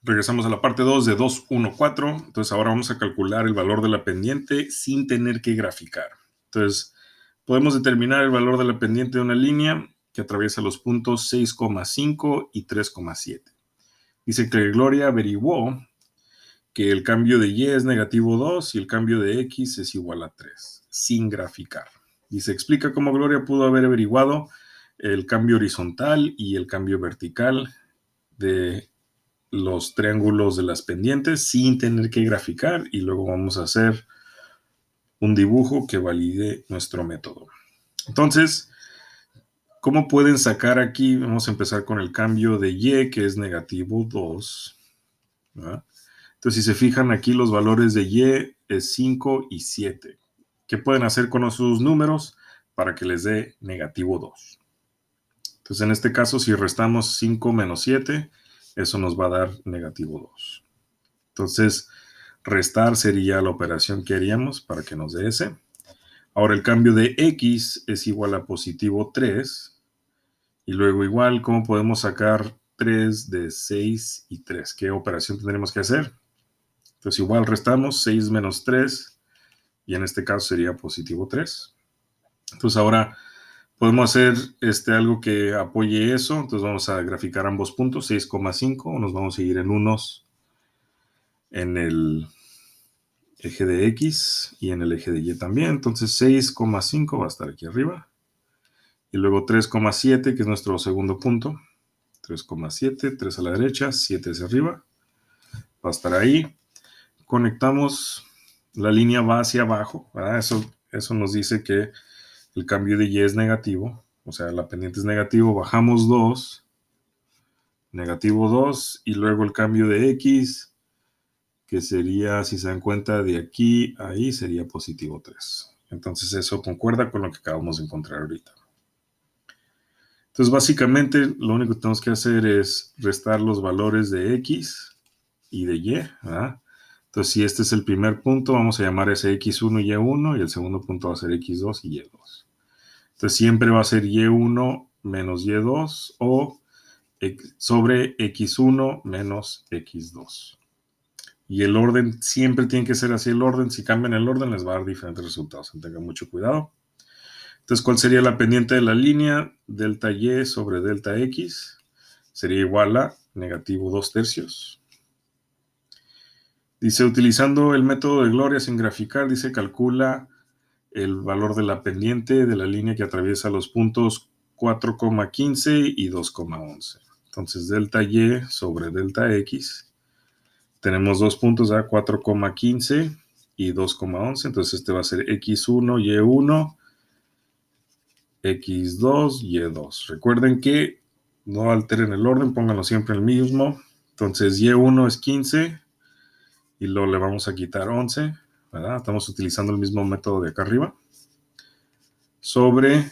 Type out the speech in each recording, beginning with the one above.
Regresamos a la parte 2 de 214. Entonces ahora vamos a calcular el valor de la pendiente sin tener que graficar. Entonces podemos determinar el valor de la pendiente de una línea que atraviesa los puntos 6,5 y 3,7. Dice que Gloria averiguó que el cambio de y es negativo 2 y el cambio de x es igual a 3, sin graficar. Dice, explica cómo Gloria pudo haber averiguado el cambio horizontal y el cambio vertical de los triángulos de las pendientes sin tener que graficar, y luego vamos a hacer un dibujo que valide nuestro método. Entonces, ¿cómo pueden sacar aquí? Vamos a empezar con el cambio de y, que es negativo 2. ¿Verdad? Entonces, si se fijan aquí, los valores de y es 5 y 7. ¿Qué pueden hacer con esos números para que les dé negativo 2? Entonces, en este caso, si restamos 5 menos 7, eso nos va a dar negativo 2. Entonces, restar sería la operación que haríamos para que nos dé ese. Ahora, el cambio de x es igual a positivo 3. Y luego igual, ¿cómo podemos sacar 3 de 6 y 3? ¿Qué operación tendremos que hacer? Entonces igual restamos 6 menos 3, y en este caso sería positivo 3. Entonces ahora podemos hacer algo que apoye eso. Entonces vamos a graficar ambos puntos, 6,5. Nos vamos a ir en unos en el eje de x y en el eje de y también. Entonces 6,5 va a estar aquí arriba. Y luego 3,7, que es nuestro segundo punto. 3,7, 3 a la derecha, 7 hacia arriba. Va a estar ahí. Conectamos, la línea va hacia abajo, ¿verdad? Eso nos dice que el cambio de y es negativo, o sea, la pendiente es negativo, bajamos 2, negativo 2, y luego el cambio de x, que sería, si se dan cuenta, de aquí a ahí, sería positivo 3. Entonces eso concuerda con lo que acabamos de encontrar ahorita. Entonces básicamente lo único que tenemos que hacer es restar los valores de x y de y, ¿verdad? Entonces, si este es el primer punto, vamos a llamar ese x1 y y1, y el segundo punto va a ser x2 y y2. Entonces, siempre va a ser y1 menos y2 o sobre x1 menos x2. Y el orden siempre tiene que ser así el orden. Si cambian el orden, les va a dar diferentes resultados. Tengan mucho cuidado. Entonces, ¿cuál sería la pendiente de la línea? Delta y sobre delta x sería igual a negativo 2/3. Dice, utilizando el método de Gloria sin graficar, dice, calcula el valor de la pendiente de la línea que atraviesa los puntos 4,15 y 2,11. Entonces, delta y sobre delta x. Tenemos dos puntos, 4,15 y 2,11. Entonces, este va a ser x1, y1, x2, y2. Recuerden que no alteren el orden, pónganlo siempre en el mismo. Entonces, y1 es 15. Y luego le vamos a quitar 11, ¿verdad? Estamos utilizando el mismo método de acá arriba. Sobre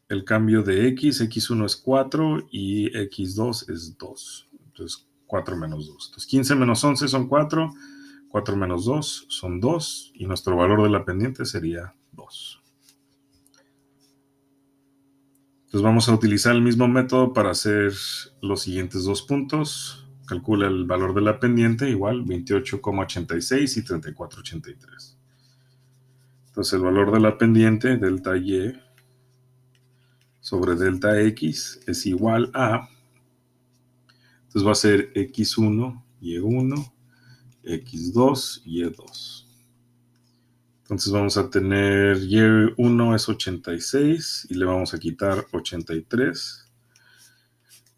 el cambio de x, x1 es 4 y x2 es 2. Entonces, 4 menos 2. Entonces, 15 menos 11 son 4, 4 menos 2 son 2, y nuestro valor de la pendiente sería 2. Entonces, vamos a utilizar el mismo método para hacer los siguientes dos puntos. Calcula el valor de la pendiente, igual 28,86 y 34,83. Entonces el valor de la pendiente, delta y sobre delta x, es igual a, entonces va a ser x1, y1, x2, y2. Entonces vamos a tener y1 es 86 y le vamos a quitar 83.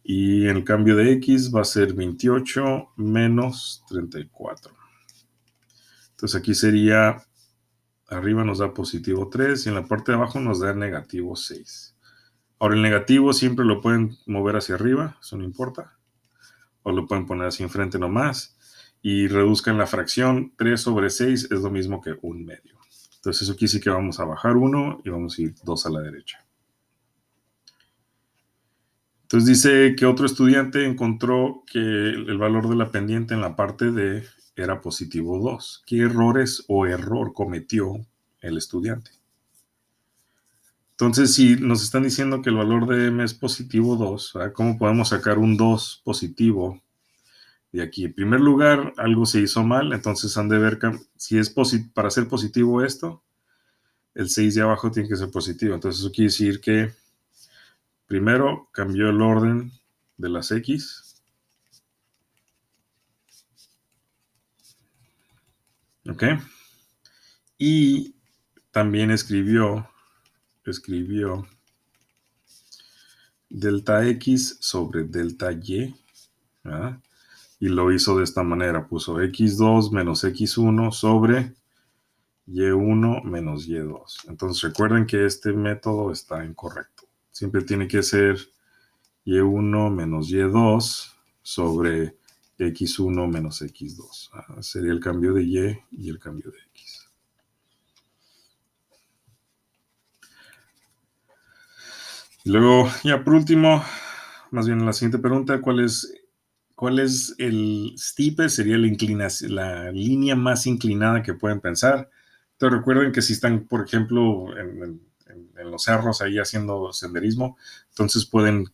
Y en el cambio de x va a ser 28 menos 34. Entonces aquí sería, arriba nos da positivo 3 y en la parte de abajo nos da negativo 6. Ahora el negativo siempre lo pueden mover hacia arriba, eso no importa. O lo pueden poner hacia enfrente nomás. Y reduzcan la fracción, 3 sobre 6 es lo mismo que 1/2. Entonces eso quiere decir que vamos a bajar 1 y vamos a ir 2 a la derecha. Entonces dice que otro estudiante encontró que el valor de la pendiente en la parte D era positivo 2. ¿Qué errores o error cometió el estudiante? Entonces, si nos están diciendo que el valor de m es positivo 2, ¿verdad? ¿Cómo podemos sacar un 2 positivo Y aquí, en primer lugar, algo se hizo mal, entonces han de ver si es para ser positivo esto, el 6 de abajo tiene que ser positivo. Entonces eso quiere decir que primero cambió el orden de las X. ¿Ok? Y también escribió delta X sobre delta Y. ¿Verdad? Y lo hizo de esta manera. Puso X2 menos X1 sobre Y1 menos Y2. Entonces recuerden que este método está incorrecto. Siempre tiene que ser Y1 menos Y2 sobre X1 menos X2. Sería el cambio de Y el cambio de X. Y luego, ya por último, más bien la siguiente pregunta, ¿cuál es el steepest? Sería la línea más inclinada que pueden pensar. Entonces recuerden que si están, por ejemplo, en los cerros ahí haciendo senderismo, entonces pueden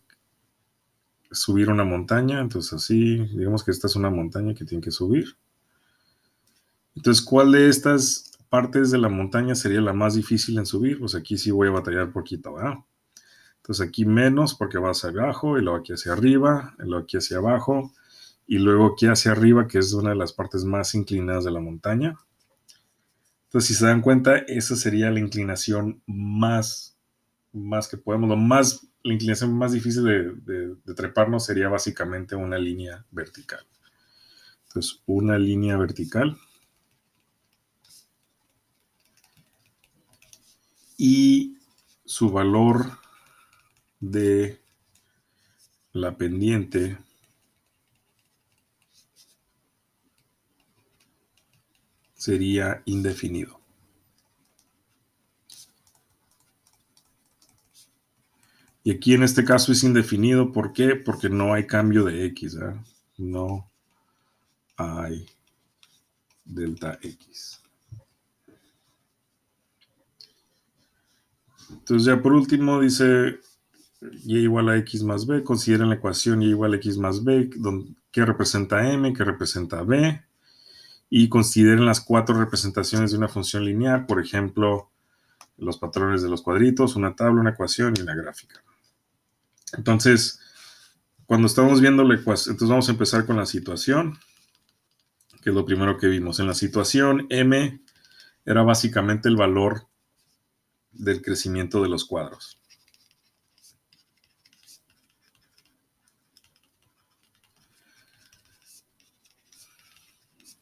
subir una montaña. Entonces así, digamos que esta es una montaña que tienen que subir. Entonces, ¿cuál de estas partes de la montaña sería la más difícil en subir? Pues aquí sí voy a batallar poquito, ¿verdad? Entonces aquí menos porque va hacia abajo, y luego aquí hacia arriba, y luego aquí hacia abajo, y luego aquí hacia arriba, que es una de las partes más inclinadas de la montaña. Entonces, si se dan cuenta, esa sería la inclinación más que podemos, la inclinación más difícil de treparnos sería básicamente una línea vertical. Entonces, una línea vertical. Y su valor de la pendiente sería indefinido. Y aquí en este caso es indefinido. ¿Por qué? Porque no hay cambio de X. No hay delta X. Entonces ya por último dice y igual a X más B. Consideren la ecuación y igual a X más B, que representa M, que representa B. Y consideren las 4 representaciones de una función lineal. Por ejemplo, los patrones de los cuadritos, una tabla, una ecuación y una gráfica. Entonces, cuando estamos viendo la ecuación, entonces vamos a empezar con la situación, que es lo primero que vimos. En la situación, M era básicamente el valor del crecimiento de los cuadros.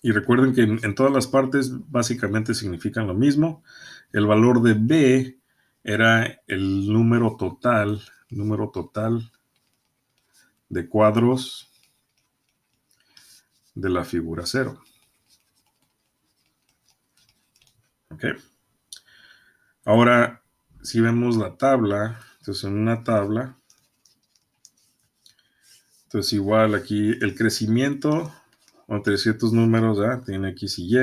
Y recuerden que en todas las partes básicamente significan lo mismo. El valor de B era el número total de cuadros de la figura 0. ¿Ok? Ahora, si vemos la tabla, entonces en una tabla, entonces igual aquí el crecimiento entre ciertos números, tiene X y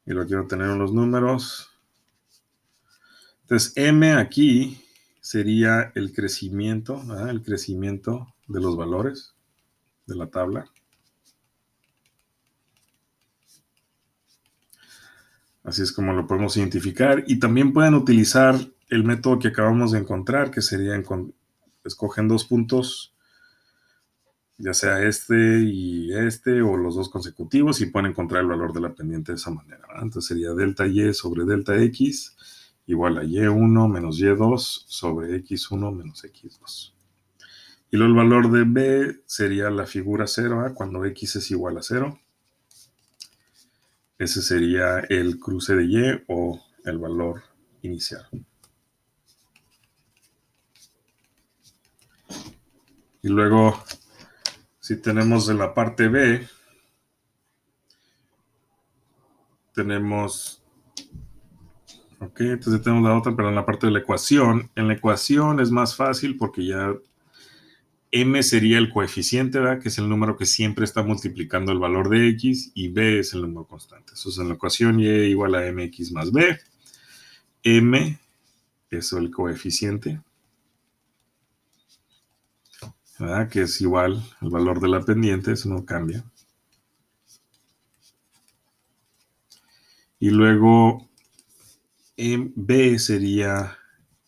lo quiero tener en los números. Entonces M aquí sería el crecimiento de los valores de la tabla. Así es como lo podemos identificar. Y también pueden utilizar el método que acabamos de encontrar, que sería escogen 2 puntos, ya sea este y este, o los 2 consecutivos, y pueden encontrar el valor de la pendiente de esa manera. Entonces sería delta Y sobre delta X igual a Y1 menos Y2 sobre X1 menos X2. Y luego el valor de B sería la figura 0, cuando X es igual a 0. Ese sería el cruce de Y o el valor inicial. Y luego, si tenemos en la parte B, tenemos... Ok, entonces tenemos la otra, pero en la parte de la ecuación. En la ecuación es más fácil porque ya M sería el coeficiente, ¿verdad? Que es el número que siempre está multiplicando el valor de X, y B es el número constante. Entonces en la ecuación Y igual a MX más B. M es el coeficiente. ¿verdad? Que es igual al valor de la pendiente, eso no cambia. Y luego B sería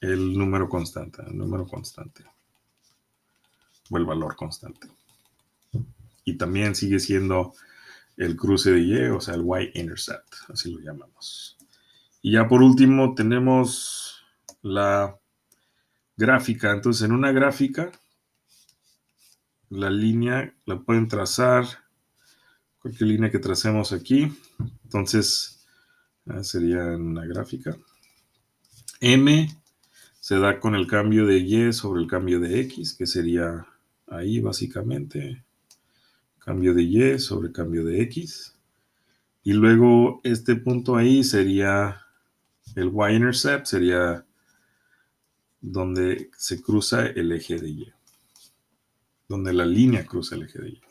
el número constante, o el valor constante. Y también sigue siendo el cruce de Y, o sea, el y-intercept, así lo llamamos. Y ya por último tenemos la gráfica. Entonces, en una gráfica, la línea la pueden trazar, cualquier línea que tracemos aquí. Entonces, sería en una gráfica. M se da con el cambio de Y sobre el cambio de X, que sería ahí básicamente. Cambio de Y sobre cambio de X. Y luego este punto ahí sería el y-intercept, sería donde se cruza el eje de Y. Donde la línea cruza el eje de Y.